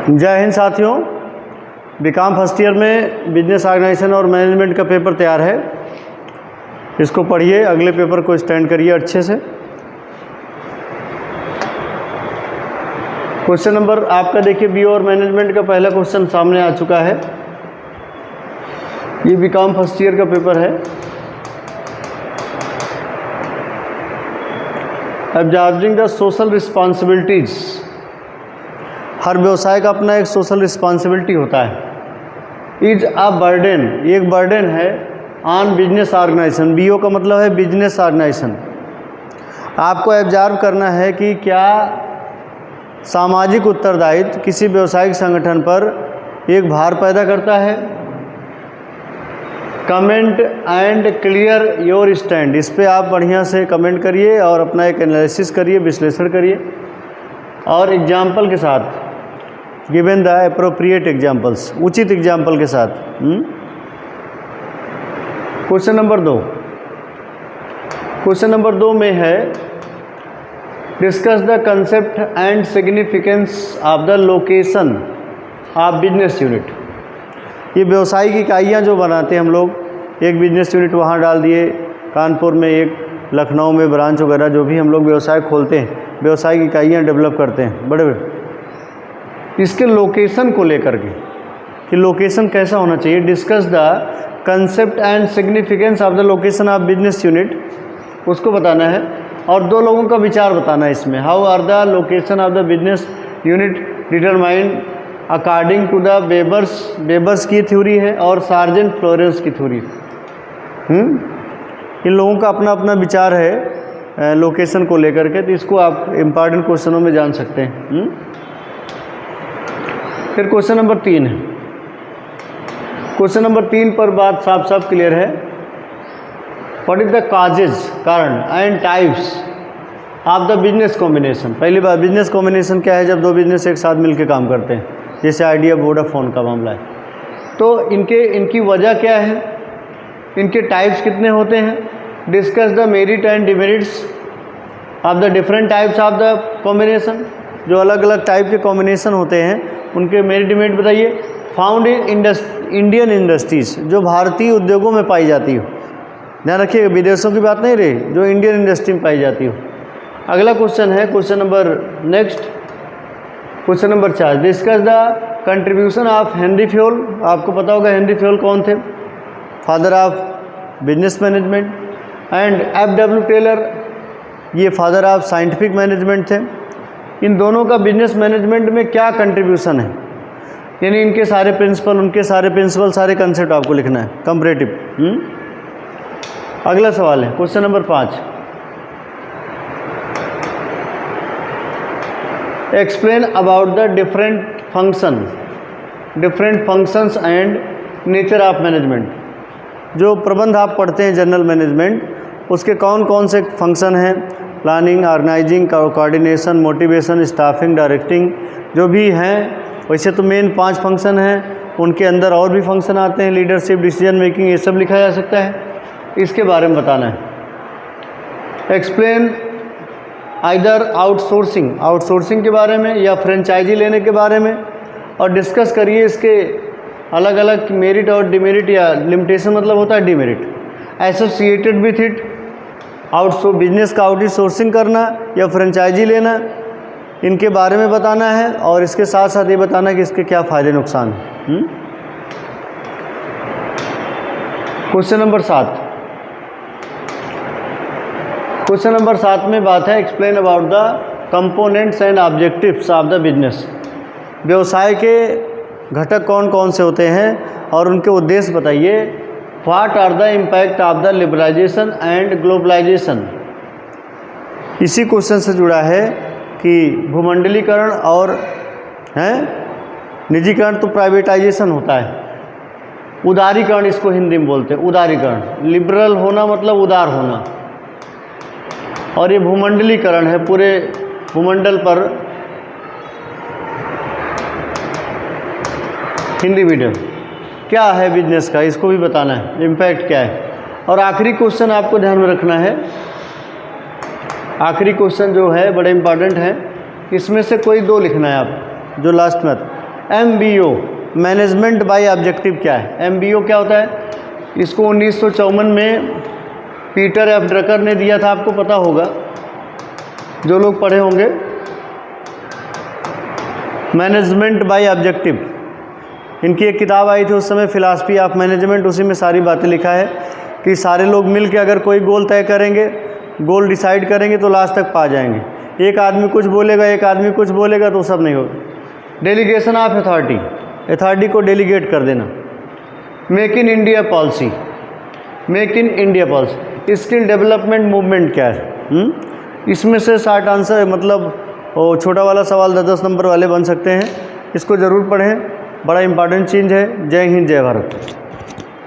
जय हिंद साथियों, BCom first year में बिजनेस ऑर्गेनाइजेशन और मैनेजमेंट का पेपर तैयार है। इसको पढ़िए, अगले पेपर को स्टैंड करिए अच्छे से। क्वेश्चन नंबर आपका देखिए, बीओ और मैनेजमेंट का पहला क्वेश्चन सामने आ चुका है। ये बीकॉम फर्स्ट ईयर का पेपर है। Observing the social responsibilities. हर व्यवसाय का अपना एक सोशल रिस्पॉन्सिबिलिटी होता है। इज अ बर्डन, एक बर्डन है ऑन बिजनेस ऑर्गेनाइजेशन। बीओ का मतलब है बिजनेस ऑर्गेनाइजेशन। आपको ऑब्जर्व करना है कि क्या सामाजिक उत्तरदायित्व किसी व्यवसायिक संगठन पर एक भार पैदा करता है। Comment and clear your stand. इस पे आप बढ़िया से कमेंट करिए और अपना एक एनालिसिस करिए, विश्लेषण करिए और एग्जाम्पल के साथ, गिवन द एप्रोप्रिएट एग्जाम्पल्स, उचित एग्जाम्पल के साथ। Question number 2। क्वेश्चन नंबर 2 में है discuss the concept and significance of the location of business unit. ये व्यवसायिक इकाइयाँ जो बनाते हैं हम लोग, एक बिजनेस यूनिट वहाँ डाल दिए, कानपुर में एक, लखनऊ में ब्रांच वगैरह, जो भी हम लोग व्यवसाय खोलते हैं, व्यवसायिक इकाइयाँ डेवलप करते हैं बड़े बड़े, इसके लोकेशन को लेकर के कि लोकेशन कैसा होना चाहिए। Discuss the concept and significance of the location of business unit, उसको बताना है। और दो लोगों का विचार बताना है इसमें। How are the location of the business unit determined according to the Weber's की थ्योरी है और सार्जेंट फ्लोरेंस की थ्योरी। इन लोगों का अपना अपना विचार है लोकेशन को लेकर के, तो इसको आप इम्पॉर्टेंट क्वेश्चनों में जान सकते हैं। फिर क्वेश्चन नंबर 3 है। क्वेश्चन नंबर 3 पर बात साफ साफ क्लियर है। व्हाट इज द काजेज, कारण and types of the business combination. पहली बात, बिजनेस कॉम्बिनेशन क्या है? जब दो बिजनेस एक साथ मिलकर काम करते हैं, जैसे आइडिया वोडाफोन का मामला है। तो इनकी वजह क्या है, इनके टाइप्स कितने होते हैं। Discuss the merit and demerits of the different types of the combination. जो अलग अलग टाइप के कॉम्बिनेशन होते हैं उनके मेरिट डिमेरिट बताइए। फाउंड इन इंडियन इंडस्ट्रीज, जो भारतीय उद्योगों में पाई जाती हो। ध्यान रखिए, विदेशों की बात नहीं रही, जो इंडियन इंडस्ट्री में पाई जाती हो। अगला क्वेश्चन है question number next, question number 4। Discuss the contribution of Henry Fayol. आपको पता होगा हेनरी फ्योल कौन थे? Father of business management. And F.W. Taylor, ये फादर ऑफ साइंटिफिक मैनेजमेंट थे। इन दोनों का बिजनेस मैनेजमेंट में क्या कंट्रीब्यूशन है, यानी इनके सारे प्रिंसिपल, उनके सारे प्रिंसिपल, सारे कंसेप्ट आपको लिखना है, कंपैरेटिव। अगला सवाल है question number 5। Explain about the different functions and nature of management. जो प्रबंध आप पढ़ते हैं जनरल मैनेजमेंट, उसके कौन कौन से फंक्शन हैं? Planning, organising, coordination, motivation, staffing, directing, जो भी हैं। वैसे तो मेन 5 फंक्शन हैं, उनके अंदर और भी फंक्शन आते हैं, लीडरशिप, डिसीजन मेकिंग, ये सब लिखा जा सकता है। इसके बारे में बताना है। एक्सप्लेन आइदर आउटसोर्सिंग के बारे में या फ्रेंचाइजी लेने के बारे में, और डिस्कस करिए इसके अलग अलग मेरिट और डिमेरिट, या लिमिटेशन मतलब होता है demerit. Associated with it, business का आउटसोर्सिंग करना या फ्रेंचाइजी लेना, इनके बारे में बताना है। और इसके साथ साथ ये बताना है कि इसके क्या फ़ायदे नुकसान हैं। Question number 7। क्वेश्चन नंबर 7 में बात है explain about the components and objectives of the business. व्यवसाय के घटक कौन कौन से होते हैं और उनके उद्देश्य बताइए। What are the impact of the liberalisation and globalisation. इसी क्वेश्चन से जुड़ा है कि भूमंडलीकरण और निजीकरण तो प्राइवेटाइजेशन होता है, उदारीकरण इसको हिंदी में बोलते हैं, उदारीकरण। लिबरल होना मतलब उदार होना, और ये भूमंडलीकरण है, पूरे भूमंडल पर। हिंदी मीडियम क्या है बिजनेस का, इसको भी बताना है, इम्पैक्ट क्या है। और आखिरी क्वेश्चन आपको ध्यान में रखना है, आखिरी क्वेश्चन जो है बड़े इंपॉर्टेंट है, इसमें से कोई 2 लिखना है आप, जो लास्ट में MBO मैनेजमेंट बाय ऑब्जेक्टिव क्या है? MBO क्या होता है? इसको 1954 में पीटर एफ ड्रकर ने दिया था, आपको पता होगा जो लोग पढ़े होंगे। मैनेजमेंट बाय ऑब्जेक्टिव, इनकी एक किताब आई थी उस समय, फिलॉसफी ऑफ मैनेजमेंट, उसी में सारी बातें लिखा है कि सारे लोग मिल के अगर कोई गोल तय करेंगे, गोल डिसाइड करेंगे तो लास्ट तक पा जाएंगे। एक आदमी कुछ बोलेगा, एक आदमी कुछ बोलेगा तो सब नहीं होगा। डेलीगेशन ऑफ अथॉरिटी, अथॉरिटी को डेलीगेट कर देना। Make in India policy, make in India policy. Skill development movement क्या है? इसमें से 60 आंसर, मतलब वो छोटा वाला सवाल 10-10 नंबर वाले बन सकते हैं। इसको ज़रूर पढ़ें, बड़ा इंपॉर्टेंट चीज़ है। जय हिंद, जय भारत।